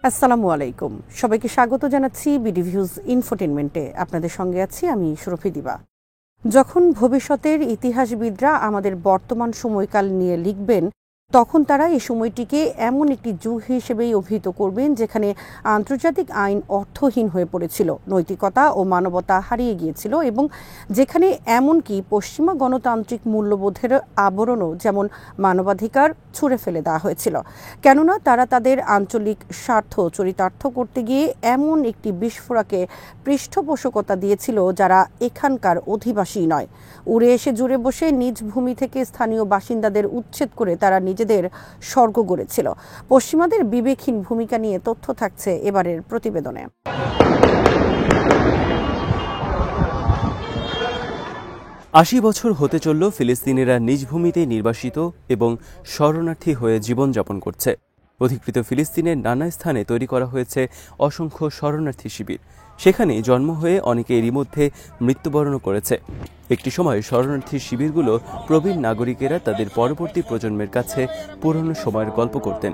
আসসালামু আলাইকুম। সবাইকে স্বাগত জানাচ্ছি বিডি ভিউজ ইনফোটেনমেন্টে। আপনাদের সঙ্গে আছি আমি শরফি দিবা। যখন ভবিষ্যতের ইতিহাসবিদরা আমাদের বর্তমান সময়কাল নিয়ে লিখবেন, তখন তারা এই সময়টিকে এমন একটি যুগ হিসেবেই অভিহিত করবেন যেখানে আন্তর্জাতিক আইন অর্থহীন হয়ে পড়েছিল, নৈতিকতা ও মানবতা হারিয়ে গিয়েছিল এবং যেখানে এমনকি পশ্চিমা গণতান্ত্রিক মূল্যবোধের আবরণও যেমন মানবাধিকার ছুঁড়ে ফেলে দেওয়া হয়েছিল। কেননা তারা তাদের আঞ্চলিক স্বার্থ চরিতার্থ করতে গিয়ে এমন একটি বিস্ফোরকে পৃষ্ঠপোষকতা দিয়েছিল যারা এখানকার অধিবাসী নয়। উড়ে এসে জুড়ে বসে নিজ ভূমি থেকে স্থানীয় বাসিন্দাদের উচ্ছেদ করে তারা নিজেদের স্বর্গ গড়েছিল। পশ্চিমাদের বিবেকহীন ভূমিকা নিয়ে তথ্য থাকছে এবারের প্রতিবেদনে। ৮০ বছর হতে চলল ফিলিস্তিনিরা নিজ ভূমিতে নির্বাসিত এবং শরণার্থী হয়ে জীবনযাপন করছে। অধিকৃত ফিলিস্তিনের নানা স্থানে তৈরি করা হয়েছে অসংখ্য শরণার্থী শিবির। সেখানে জন্ম হয়ে অনেকে এরই মধ্যে মৃত্যুবরণও করেছে। একটি সময় শরণার্থী শিবিরগুলো প্রবীণ নাগরিকেরা তাদের পরবর্তী প্রজন্মের কাছে পুরনো সময়ের গল্প করতেন।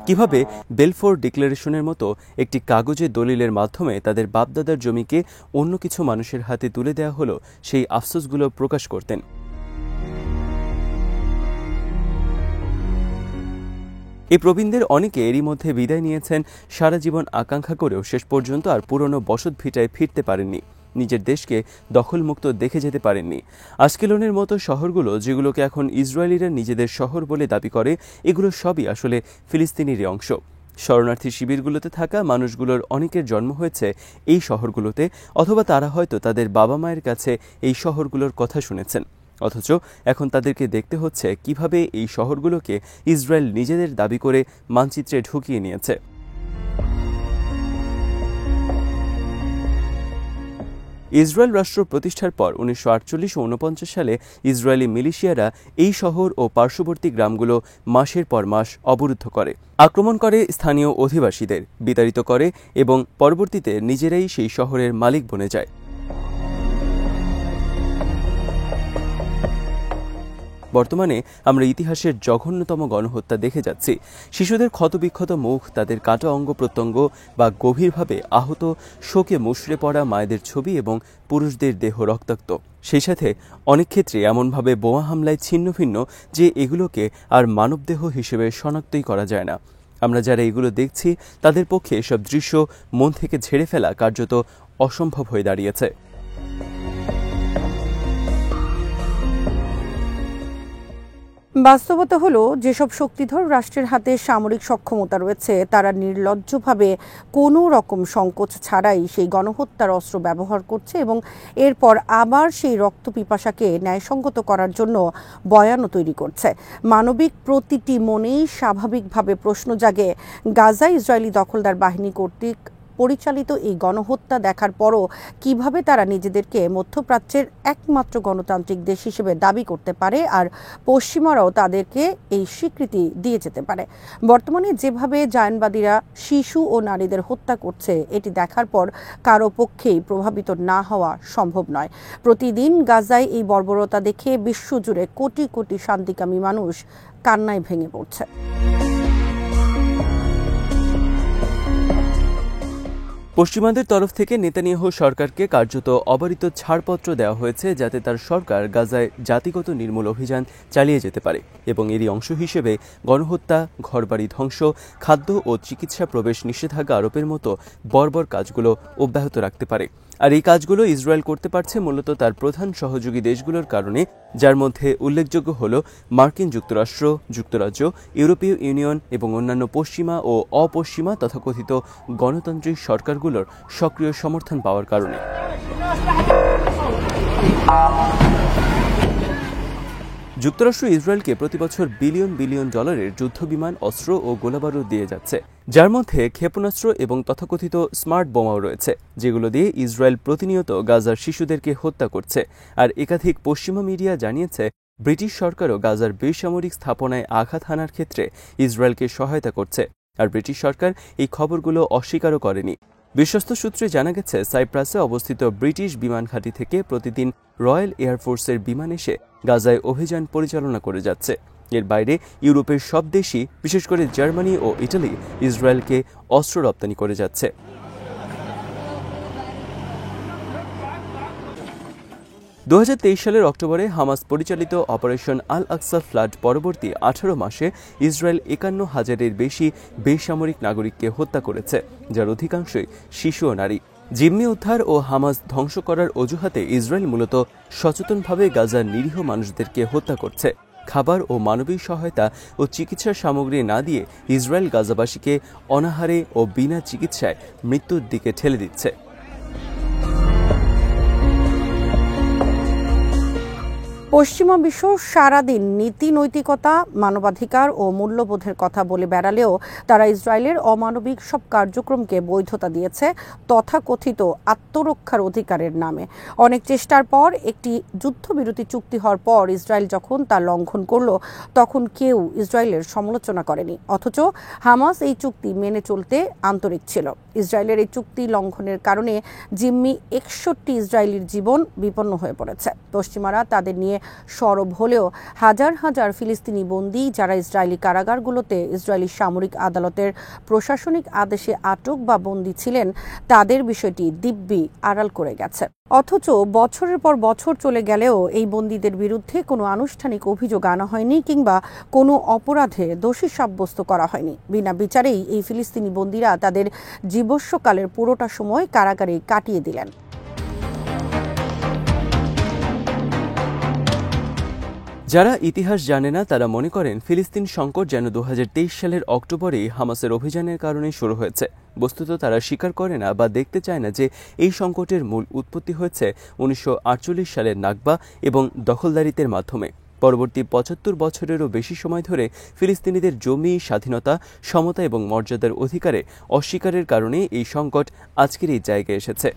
কিভাবে বেলফোর ডিক্লারেশনের মতো একটি কাগজে দলিলের মাধ্যমে তাদের বাপদাদার জমিকে অন্য কিছু মানুষের হাতে তুলে দেওয়া হলো, সেই আফসোসগুলো প্রকাশ করতেন। এই প্রবীণদের অনেকে এরই মধ্যে বিদায় নিয়েছেন, সারা জীবন আকাঙ্ক্ষা করেও শেষ পর্যন্ত আর পুরনো বসত ভিটায় ফিরতে পারেননি, নিজের দেশকে দখলমুক্ত দেখে যেতে পারেননি। আশকেলনের মতো শহরগুলো, যেগুলোকে এখন ইসরায়েলিরা নিজেদের শহর বলে দাবি করে, এগুলো সবই আসলে ফিলিস্তিনিরই অংশ। শরণার্থী শিবিরগুলোতে থাকা মানুষগুলোর অনেকের জন্ম হয়েছে এই শহরগুলোতে, অথবা তারা হয়তো তাদের বাবা মায়ের কাছে এই শহরগুলোর কথা শুনেছেন। অথচ এখন তাদেরকে দেখতে হচ্ছে কিভাবে এই শহরগুলোকে ইসরায়েল নিজেদের দাবি করে মানচিত্রে ঢুকিয়ে নিয়েছে। ইসরায়েল রাষ্ট্র প্রতিষ্ঠার পর ১৯৪৮ ও ১৯৪৯ সালে ইসরায়েলি মিলিশিয়ারা এই শহর ও পার্শ্ববর্তী গ্রামগুলো মাসের পর মাস অবরুদ্ধ করে, আক্রমণ করে স্থানীয় অধিবাসীদের, বিতাড়িত করে এবং পরবর্তীতে নিজেরাই সেই শহরের মালিক বনে যায়। বর্তমানে আমরা ইতিহাসের জঘন্যতম গণহত্যা দেখে যাচ্ছি। শিশুদের ক্ষতবিক্ষত মুখ, তাদের কাটা অঙ্গ প্রত্যঙ্গ বা গভীরভাবে আহত শোকে মুষড়ে পড়া মায়েদের ছবি এবং পুরুষদের দেহ রক্তাক্ত। সেই সাথে অনেক ক্ষেত্রে এমনভাবে বোমা হামলায় ছিন্ন ভিন্ন যে এগুলোকে আর মানবদেহ হিসেবে শনাক্তই করা যায় না। আমরা যারা এগুলো দেখছি তাদের পক্ষে এসব দৃশ্য মন থেকে ঝেড়ে ফেলা কার্যত অসম্ভব হয়ে দাঁড়িয়েছে। বাস্তবতা হলো, যেসব শক্তিধর রাষ্ট্রের হাতে সামরিক সক্ষমতা রয়েছে তারা নির্লজ্জভাবে কোনো রকম সংকোচ ছাড়াই সেই গণহত্যার অস্ত্র ব্যবহার করছে এবং এরপর আবার সেই রক্তপিপাসাকে ন্যায়সঙ্গত করার জন্য বয়ানও তৈরি করছে। মানবিক প্রতিটি মনেই স্বাভাবিকভাবে প্রশ্ন জাগে, গাজা ইসরায়েলি দখলদার বাহিনী কর্তৃক পরিচালিত এই গণহত্যা দেখার পরও কিভাবে তারা নিজেদেরকে মধ্যপ্রাচ্যের একমাত্র গণতান্ত্রিক দেশ হিসেবে দাবি করতে পারে আর পশ্চিমারাও তাদেরকে এই স্বীকৃতি দিয়ে যেতে পারে। বর্তমানে যেভাবে জায়নবাদীরা শিশু ও নারীদের হত্যা করছে, এটি দেখার পর কারো পক্ষেই প্রভাবিত না হওয়া সম্ভব নয়। প্রতিদিন গাজায় এই বর্বরতা দেখে বিশ্বজুড়ে কোটি কোটি শান্তিকামী মানুষ কান্নায় ভেঙে পড়ছে। পশ্চিমাদের তরফ থেকে নেতানিয়াহু সরকারকে কার্যত অবারিত ছাড়পত্র দেওয়া হয়েছে যাতে তার সরকার গাজায় জাতিগত নির্মূল অভিযান চালিয়ে যেতে পারে এবং এরই অংশ হিসেবে গণহত্যা, ঘরবাড়ি ধ্বংস, খাদ্য ও চিকিৎসা প্রবেশ নিষেধাজ্ঞা আরোপের মতো বর্বর কাজগুলো অব্যাহত রাখতে পারে। আর এই কাজগুলো ইসরায়েল করতে পারছে মূলত তার প্রধান সহযোগী দেশগুলোর কারণে, যার মধ্যে উল্লেখযোগ্য হল মার্কিন যুক্তরাষ্ট্র, যুক্তরাজ্য, ইউরোপীয় ইউনিয়ন এবং অন্যান্য পশ্চিমা ও অপশ্চিমা তথাকথিত গণতান্ত্রিক সরকারগুলোর সক্রিয় সমর্থন পাওয়ার কারণে। যুক্তরাষ্ট্র ইসরায়েলকে প্রতিবছর বিলিয়ন বিলিয়ন ডলারের যুদ্ধবিমান, অস্ত্র ও গোলাবারুদ দিয়ে যাচ্ছে, যার মধ্যে ক্ষেপণাস্ত্র এবং তথাকথিত স্মার্ট বোমাও রয়েছে, যেগুলো দিয়ে ইসরায়েল প্রতিনিয়ত গাজার শিশুদেরকে হত্যা করছে। আর একাধিক পশ্চিমা মিডিয়া জানিয়েছে ব্রিটিশ সরকারও গাজার বেসামরিক স্থাপনায় আঘাত হানার ক্ষেত্রে ইসরায়েলকে সহায়তা করছে, আর ব্রিটিশ সরকার এই খবরগুলো অস্বীকারও করেনি। বিশ্বস্ত সূত্রে জানা গেছে, সাইপ্রাসে অবস্থিত ব্রিটিশ বিমান ঘাঁটি থেকে প্রতিদিন রয়্যাল এয়ারফোর্সের বিমান এসে গাজায় অভিযান পরিচালনা করে যাচ্ছে। এর বাইরে ইউরোপের সব দেশই, বিশেষ করে জার্মানি ও ইটালি, ইসরায়েলকে অস্ত্র রপ্তানি করে যাচ্ছে। 2023 সালের অক্টোবরে হামাস পরিচালিত অপারেশন আল আকসা ফ্লাড পরবর্তী 18 মাসে ইসরায়েল 51,000-এর বেশি বেসামরিক নাগরিককে হত্যা করেছে, যার অধিকাংশই শিশু ও নারী। জিম্মি উদ্ধার ও হামাস ধ্বংস করার অজুহাতে ইসরায়েল মূলত সচেতনভাবে গাজার নিরীহ মানুষদেরকে হত্যা করছে। খাবার ও মানবিক সহায়তা ও চিকিৎসা সামগ্রী না দিয়ে ইসরায়েল গাজাবাসীকে অনাহারে ও বিনা চিকিৎসায় মৃত্যুর দিকে ঠেলে দিচ্ছে। পশ্চিমা বিশ্ব সারাদিন নীতি নৈতিকতা, মানবাধিকার ও মূল্যবোধের কথা বলে বেড়ালেও তারা ইসরায়েলের অমানবিক সব কার্যক্রমকে বৈধতা দিয়েছে তথাকথিত আত্মরক্ষার অধিকারের নামে। অনেক চেষ্টার পর একটি যুদ্ধবিরতি চুক্তি হওয়ার পর ইসরায়েল যখন তা লঙ্ঘন করল, তখন কেউ ইসরায়েলের সমালোচনা করেনি। অথচ হামাস এই চুক্তি মেনে চলতে আন্তরিক ছিল। ইসরায়েলের এই চুক্তি লঙ্ঘনের কারণে জিম্মি 61 ইসরায়েলির জীবন বিপন্ন হয়ে পড়েছে। পশ্চিমারা তাদের নিয়ে সরব হলেও হাজার হাজার ফিলিস্তিনি বন্দী যারা ইসরায়েলি কারাগারগুলোতে ইসরায়েলি সামরিক আদালতের প্রশাসনিক আদেশে আটক বা বন্দী ছিলেন, তাদের বিষয়টি দিব্যি আড়াল করে গেছে। অথচ বছরের পর বছর চলে গেলেও এই বন্দীদের বিরুদ্ধে কোনো আনুষ্ঠানিক অভিযোগ আনা হয়নি কিংবা কোনো অপরাধে দোষী সাব্যস্ত করা হয়নি। বিনা বিচারেই এই ফিলিস্তিনি বন্দীরা তাদের জীবস্বকালের পুরোটা সময় কারাগারে কাটিয়ে দিলেন। যারা ইতিহাস জানে না তারা মনে করেন ফিলিস্তিন সংকট যেন 2023 সালের অক্টোবরেই হামাসের অভিযানের কারণে শুরু হয়েছে। বস্তুত তারা স্বীকার করে না বা দেখতে চায় না যে এই সংকটের মূল উৎপত্তি হয়েছে 1948 সালের নাকবা এবং দখলদারিত্বের মাধ্যমে। পরবর্তী 75 বছরেরও বেশি সময় ধরে ফিলিস্তিনিদের জমি, স্বাধীনতা, সমতা এবং মর্যাদার অধিকারে অস্বীকারের কারণে এই সংকট আজকের এই জায়গায় এসেছে।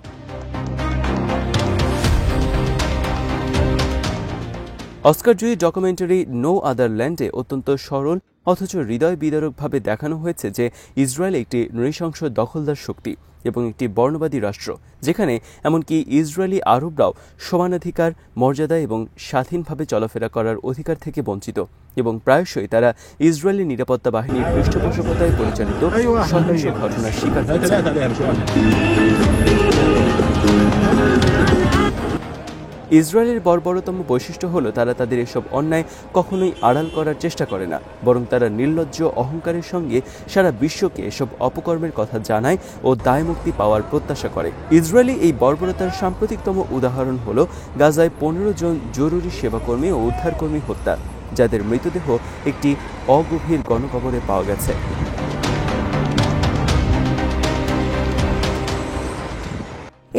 অস্কারজয়ী ডকুমেন্টারি নো আদার ল্যান্ডে অত্যন্ত সরল অথচ হৃদয় বিদারকভাবে দেখানো হয়েছে যে ইসরায়েল একটি নৃশংস দখলদার শক্তি এবং একটি বর্ণবাদী রাষ্ট্র, যেখানে এমনকি ইসরায়েলি আরবরাও সমানাধিকার, মর্যাদা এবং স্বাধীনভাবে চলাফেরা করার অধিকার থেকে বঞ্চিত এবং প্রায়শই তারা ইসরায়েলি নিরাপত্তা বাহিনীর পৃষ্ঠপোষকতায় পরিচালিত সহিংস ঘটনার শিকার হচ্ছে। ইসরায়েলের বর্বরতম বৈশিষ্ট্য হল তারা তাদের এসব অন্যায় কখনোই আড়াল করার চেষ্টা করে না, বরং তারা নির্লজ্জ অহংকারের সঙ্গে সারা বিশ্বকে এসব অপকর্মের কথা জানায় ও দায়মুক্তি পাওয়ার প্রত্যাশা করে। ইসরায়েলি এই বর্বরতার সাম্প্রতিকতম উদাহরণ হল গাজায় 15 জন জরুরি সেবাকর্মী ও উদ্ধারকর্মী হত্যা, যাদের মৃতদেহ একটি অগভীর গণকবরে পাওয়া গেছে।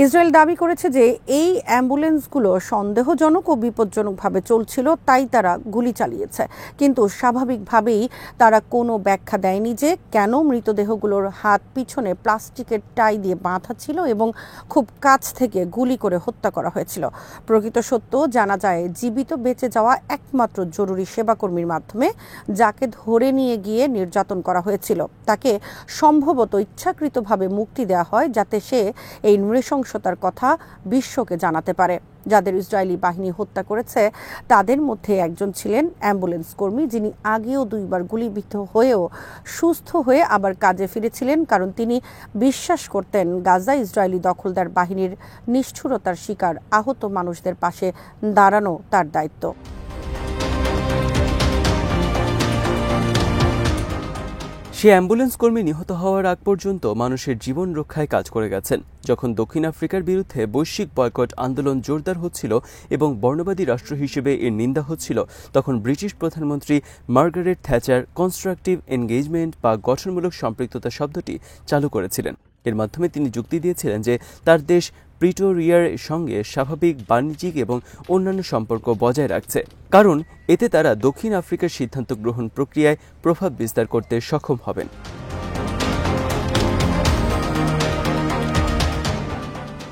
ইসরায়েল দাবি করেছে যে এই অ্যাম্বুলেন্সগুলো সন্দেহজনক ও বিপজ্জনকভাবে চলছিল, তাই তারা গুলি চালিয়েছে। কিন্তু স্বাভাবিকভাবেই তারা কোনো ব্যাখ্যা দেয়নি যে কেন মৃতদেহগুলোর হাত পিছনে প্লাস্টিকের টাই দিয়ে বাঁধা ছিল এবং খুব কাছ থেকে গুলি করে হত্যা করা হয়েছিল। প্রকৃত সত্য জানা যায় জীবিত বেঁচে যাওয়া একমাত্র জরুরি সেবাকর্মীর মাধ্যমে, যাকে ধরে নিয়ে গিয়ে নির্যাতন করা হয়েছিল। তাকে সম্ভবত ইচ্ছাকৃতভাবে মুক্তি দেওয়া হয় যাতে সে এই নৃশংসতার কথা বিশ্বকে জানাতে পারে। যাদের ইসরায়েলি বাহিনী হত্যা করেছে তাদের মধ্যে একজন ছিলেন অ্যাম্বুলেন্স কর্মী, যিনি আগেও 2 বার গুলিবিদ্ধ হয়েও সুস্থ হয়ে আবার কাজে ফিরেছিলেন, কারণ তিনি বিশ্বাস করতেন গাজা ইসরায়েলি দখলদার বাহিনীর নিষ্ঠুরতার শিকার আহত মানুষদের পাশে দাঁড়ানো তার দায়িত্ব। সে অ্যাম্বুলেন্স কর্মী নিহত হওয়ার আগ পর্যন্ত মানুষের জীবন রক্ষায় কাজ করে গেছেন। যখন দক্ষিণ আফ্রিকার বিরুদ্ধে বৈশ্বিক বয়কট আন্দোলন জোরদার হচ্ছিল এবং বর্ণবাদী রাষ্ট্র হিসেবে এর নিন্দা হচ্ছিল, তখন ব্রিটিশ প্রধানমন্ত্রী মার্গারেট থ্যাচার কনস্ট্রাকটিভ এনগেজমেন্ট বা গঠনমূলক সম্পৃক্ততা শব্দটি চালু করেছিলেন। এর মাধ্যমে তিনি যুক্তি দিয়েছিলেন যে তার দেশ প্রিটোরিয়ার সঙ্গে স্বাভাবিক বাণিজ্যিক এবং অন্যান্য সম্পর্ক বজায় রাখছে, কারণ এতে তারা দক্ষিণ আফ্রিকার সিদ্ধান্ত গ্রহণ প্রক্রিয়ায় প্রভাব বিস্তার করতে সক্ষম হবেন।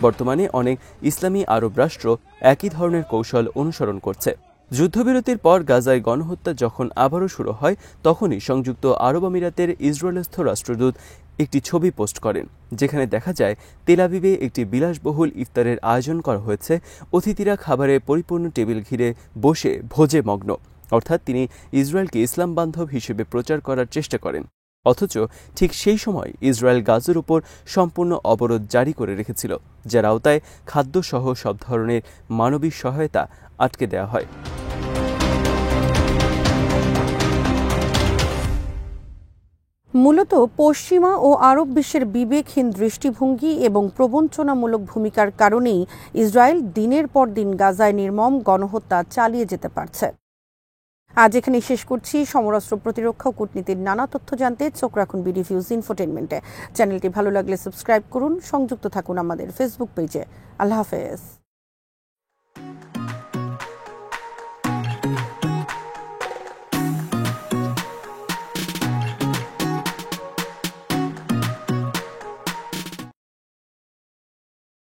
বর্তমানে অনেক ইসলামী আরব রাষ্ট্র একই ধরনের কৌশল অনুসরণ করছে। যুদ্ধবিরতির পর গাজায় গণহত্যা যখন আবারও শুরু হয়, তখনই সংযুক্ত আরব আমিরাতের ইসরায়েলস্থ রাষ্ট্রদূত একটি ছবি পোস্ট করেন, যেখানে দেখা যায় তেল আবিবে একটি বিলাসবহুল ইফতারের আয়োজন করা হয়েছে। অতিথিরা খাবারে পরিপূর্ণ টেবিল ঘিরে বসে ভোজে মগ্ন। অর্থাৎ তিনি ইসরায়েলকে ইসলাম বান্ধব হিসেবে প্রচার করার চেষ্টা করেন। অথচ ঠিক সেই সময় ইসরায়েল গাজার উপর সম্পূর্ণ অবরোধ জারি করে রেখেছিল, যার আওতায় খাদ্যসহ সব ধরনের মানবিক সহায়তা আটকে দেওয়া হয়। মূলত পশ্চিমা ও আরব বিশ্বের বিবেকহীন দৃষ্টিভঙ্গি এবং প্রবঞ্চনামূলক ভূমিকার কারণেই ইসরায়েল দিনের পর দিন গাজায় নির্মম গণহত্যা চালিয়ে যেতে পারছে। আজ এখানে শেষ করছি। সমরাস্ত্র প্রতিরক্ষা ও কূটনীতির নানা তথ্য জানতে চোখ রাখুন বিডিভিউজ ইনফোটেইনমেন্টে। চ্যানেলটি ভালো লাগলে সাবস্ক্রাইব করুন, সংযুক্ত থাকুন আমাদের ফেসবুক পেজে। আল্লাহ হাফেজ।